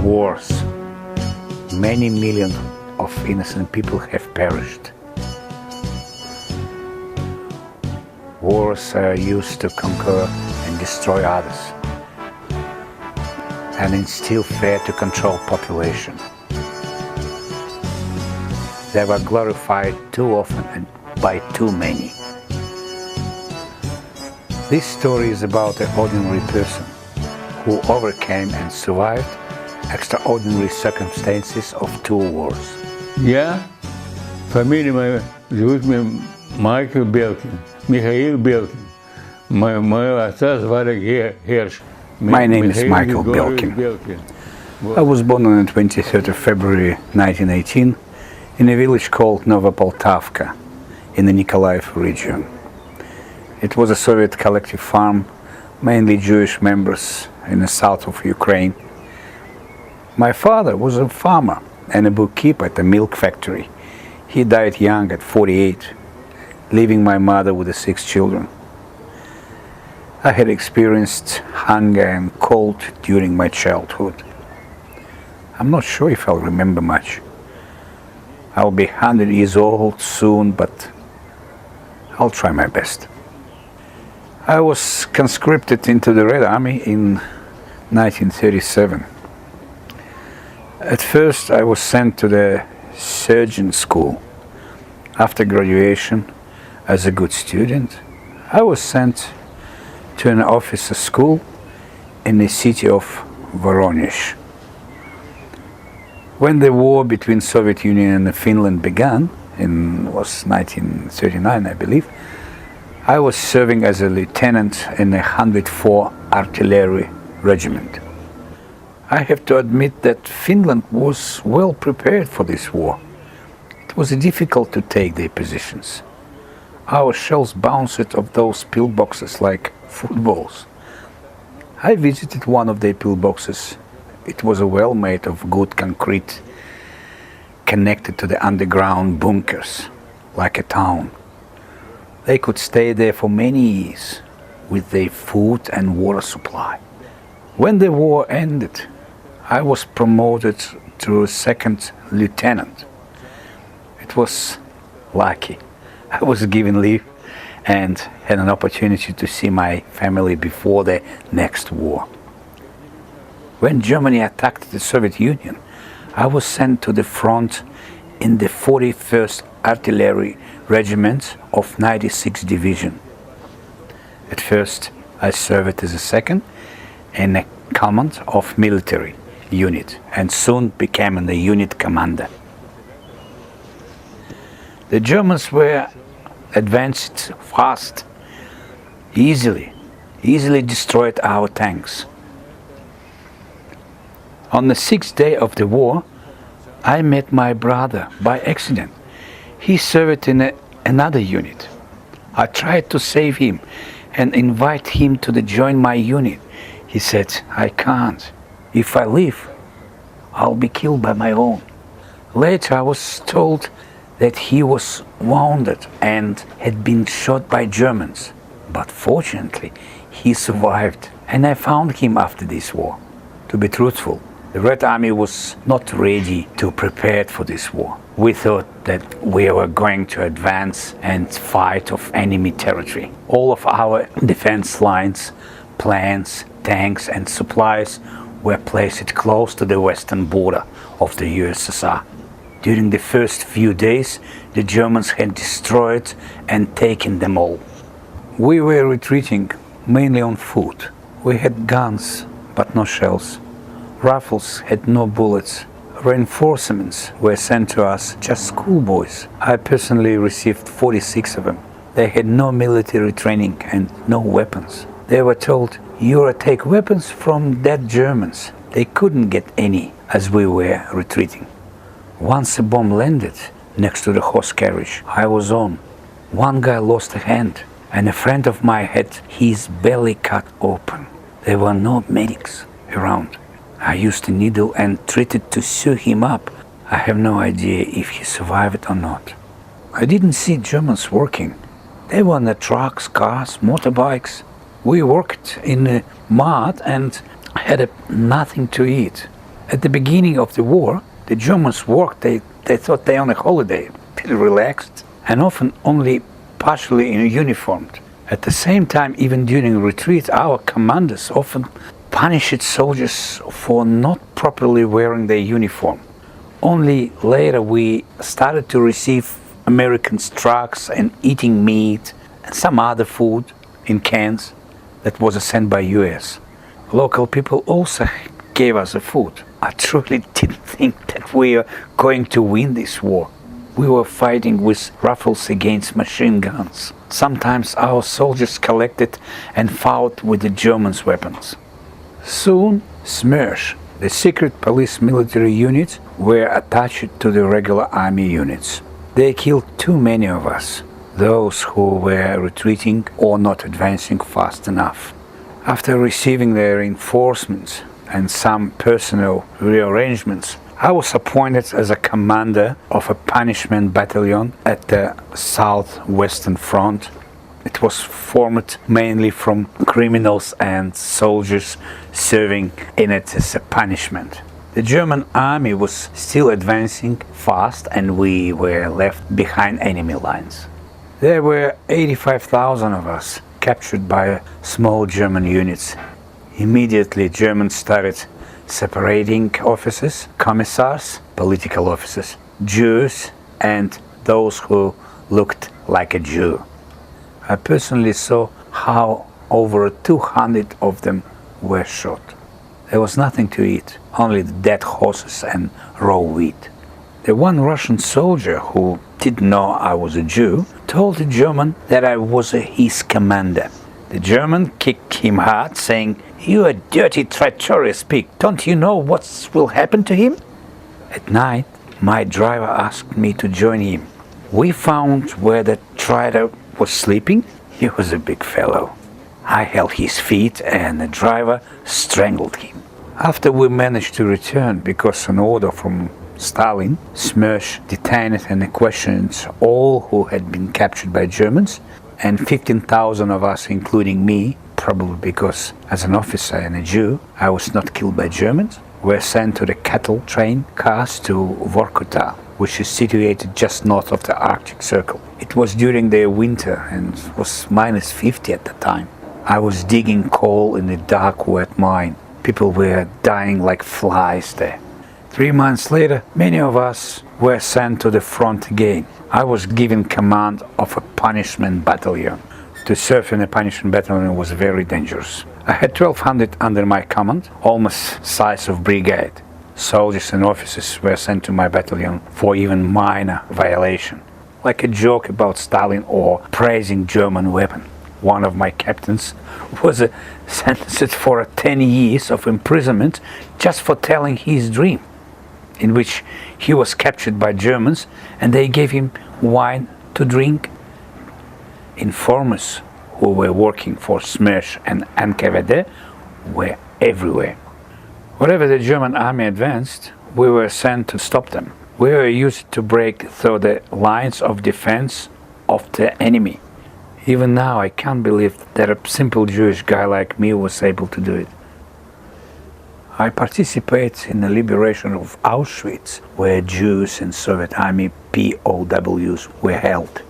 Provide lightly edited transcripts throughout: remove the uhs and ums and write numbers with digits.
wars. Many millions of innocent people have perished. Wars are used to conquer and destroy others and instill fear to control population. They were glorified too often and by too many. This story is about an ordinary person who overcame and survived extraordinary circumstances of two wars. Я, фамилия моя, зовут меня Майкл Белкин, Михаил Белкин. Моего отца звали Герш. My name is Michael Belkin. I was born on the 23rd of February 1918 in a village called Novopoltavka in the Nikolaev region. It was a Soviet collective farm, mainly Jewish members in the south of Ukraine. My father was a farmer and a bookkeeper at a milk factory. He died young at 48, leaving my mother with the 6 children. I had experienced hunger and cold during my childhood. I'm not sure if I'll remember much. I'll be 100 years old soon, but I'll try my best. I was conscripted into the Red Army in 1937. At first I was sent to the surgeon school. After graduation, as a good student, I was sent to an officer school in the city of Voronezh. When the war between Soviet Union and Finland began, was 1939 I believe, I was serving as a lieutenant in the 104 Artillery Regiment. I have to admit that Finland was well prepared for this war. It was difficult to take their positions. Our shells bounced off those pillboxes like footballs. I visited one of their pillboxes. It was a well made of good concrete, connected to the underground bunkers, like a town. They could stay there for many years with their food and water supply. When the war ended, I was promoted to a second lieutenant. It was lucky. I was given leave and had an opportunity to see my family before the next war. When Germany attacked the Soviet Union, I was sent to the front in the 41st Artillery Regiment of 96th Division. At first, I served as a second in a command of military unit and soon became the unit commander. The Germans were advanced fast, easily destroyed our tanks. On the 6th day of the war, I met my brother by accident. He served in another unit. I tried to save him and invite him to join my unit. He said, "I can't. If I leave, I'll be killed by my own." Later I was told that he was wounded and had been shot by Germans. But fortunately, he survived, and I found him after this war. To be truthful, the Red Army was not ready to prepare for this war. We thought that we were going to advance and fight of enemy territory. All of our defense lines, plans, tanks and supplies were placed close to the western border of the USSR. During the first few days, the Germans had destroyed and taken them all. We were retreating mainly on foot. We had guns, but no shells. Rifles had no bullets. Reinforcements were sent to us, just schoolboys. I personally received 46 of them. They had no military training and no weapons. They were told, "You'll take weapons from dead Germans." They couldn't get any as we were retreating. Once a bomb landed next to the horse carriage I was on. One guy lost a hand, and a friend of mine had his belly cut open. There were no medics around. I used a needle and treated to sew him up. I have no idea if he survived or not. I didn't see Germans working. They were on the trucks, cars, motorbikes. We worked in the mud and had nothing to eat. At the beginning of the war, the Germans worked, they thought they on a holiday, pretty relaxed, and often only partially uniformed. At the same time, even during retreat, our commanders often punished soldiers for not properly wearing their uniform. Only later we started to receive American trucks and eating meat and some other food in cans that was sent by US. Local people also gave us the food. I truly didn't think that we were going to win this war. We were fighting with rifles against machine guns. Sometimes our soldiers collected and fought with the Germans' weapons. Soon, SMERSH, the secret police military units, were attached to the regular army units. They killed too many of us, those who were retreating or not advancing fast enough. After receiving their reinforcements and some personnel rearrangements, I was appointed as a commander of a punishment battalion at the Southwestern Front. It was formed mainly from criminals and soldiers serving in it as a punishment. The German army was still advancing fast and we were left behind enemy lines. There were 85,000 of us captured by small German units. Immediately Germans started separating officers, commissars, political officers, Jews, and those who looked like a Jew. I personally saw how over 200 of them were shot. There was nothing to eat, only the dead horses and raw wheat. The one Russian soldier who didn't know I was a Jew told the German that I was his commander. The German kicked him hard, saying, "You a dirty, traitorous pig, don't you know what will happen to him?" At night, my driver asked me to join him. We found where the traitor was sleeping. He was a big fellow. I held his feet and the driver strangled him. After we managed to return, because an order from Stalin, SMERSH detained and questioned all who had been captured by Germans, and 15,000 of us, including me, probably because as an officer and a Jew, I was not killed by Germans, were sent to the cattle train cars to Vorkuta, which is situated just north of the Arctic Circle. It was during the winter and was minus 50 at the time. I was digging coal in the dark, wet mine. People were dying like flies there. 3 months later, many of us were sent to the front again. I was given command of a punishment battalion. To serve in a punishment battalion was very dangerous. I had 1,200 under my command, almost size of brigade. Soldiers and officers were sent to my battalion for even minor violation, like a joke about Stalin or praising German weapon. One of my captains was sentenced for 10 years of imprisonment just for telling his dream, in which he was captured by Germans and they gave him wine to drink. Informers who were working for SMERSH and NKVD were everywhere. Wherever the German army advanced, we were sent to stop them. We were used to break through the lines of defense of the enemy. Even now I can't believe that a simple Jewish guy like me was able to do it. I participate in the liberation of Auschwitz, where Jews and Soviet Army POWs were held.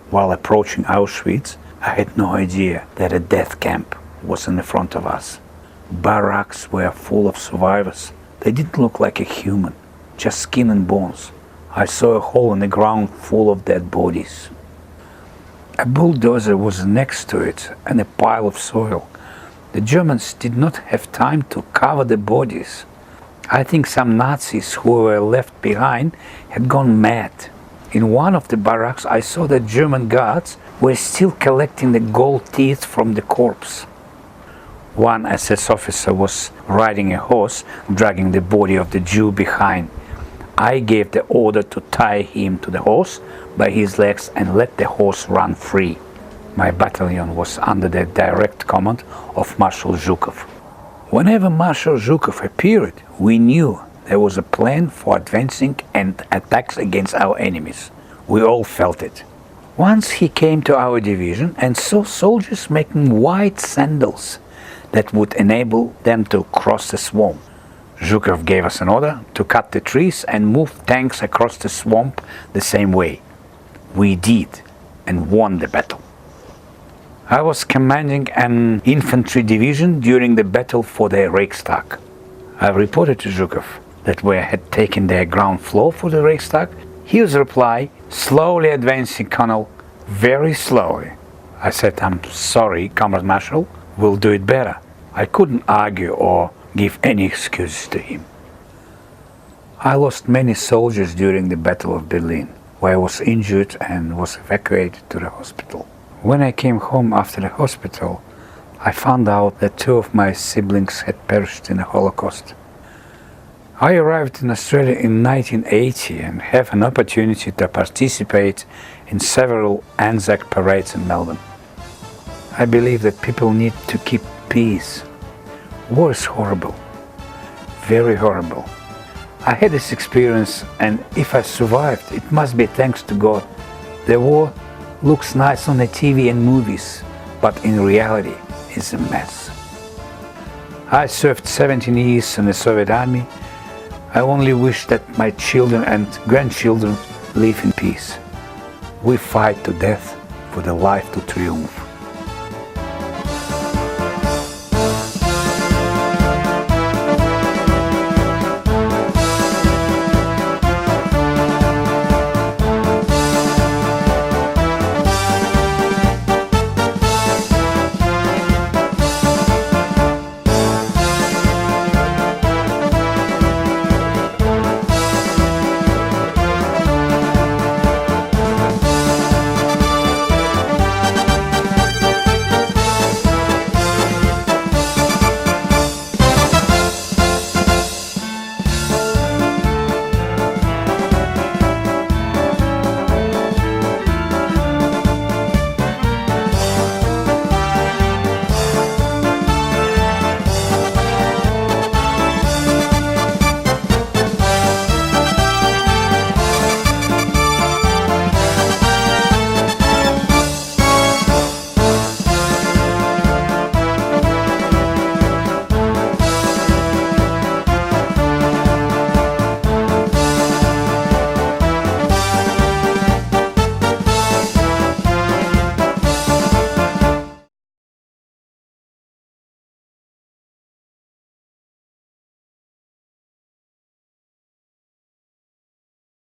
While approaching Auschwitz, I had no idea that a death camp was in the front of us. Barracks were full of survivors. They didn't look like a human, just skin and bones. I saw a hole in the ground full of dead bodies. A bulldozer was next to it and a pile of soil. The Germans did not have time to cover the bodies. I think some Nazis who were left behind had gone mad. In one of the barracks I saw that German guards were still collecting the gold teeth from the corpse. One SS officer was riding a horse, dragging the body of the Jew behind. I gave the order to tie him to the horse by his legs and let the horse run free. My battalion was under the direct command of Marshal Zhukov. Whenever Marshal Zhukov appeared, we knew there was a plan for advancing and attacks against our enemies. We all felt it. Once he came to our division and saw soldiers making white sandals that would enable them to cross the swamp. Zhukov gave us an order to cut the trees and move tanks across the swamp the same way. We did and won the battle. I was commanding an infantry division during the battle for the Reichstag. I reported to Zhukov that we had taken the ground floor for the Reichstag. His reply, slowly advancing, Colonel, very slowly. I said, I'm sorry, Comrade Marshal, we'll do it better. I couldn't argue or give any excuses to him. I lost many soldiers during the Battle of Berlin, where I was injured and was evacuated to the hospital. When I came home after the hospital, I found out that 2 of my siblings had perished in the Holocaust. I arrived in Australia in 1980 and have an opportunity to participate in several Anzac parades in Melbourne. I believe that people need to keep peace. War is horrible, very horrible. I had this experience, and if I survived, it must be thanks to God. The war looks nice on the TV and movies, but in reality it's a mess. I served 17 years in the Soviet Army. I only wish that my children and grandchildren live in peace. We fight to death for the life to triumph.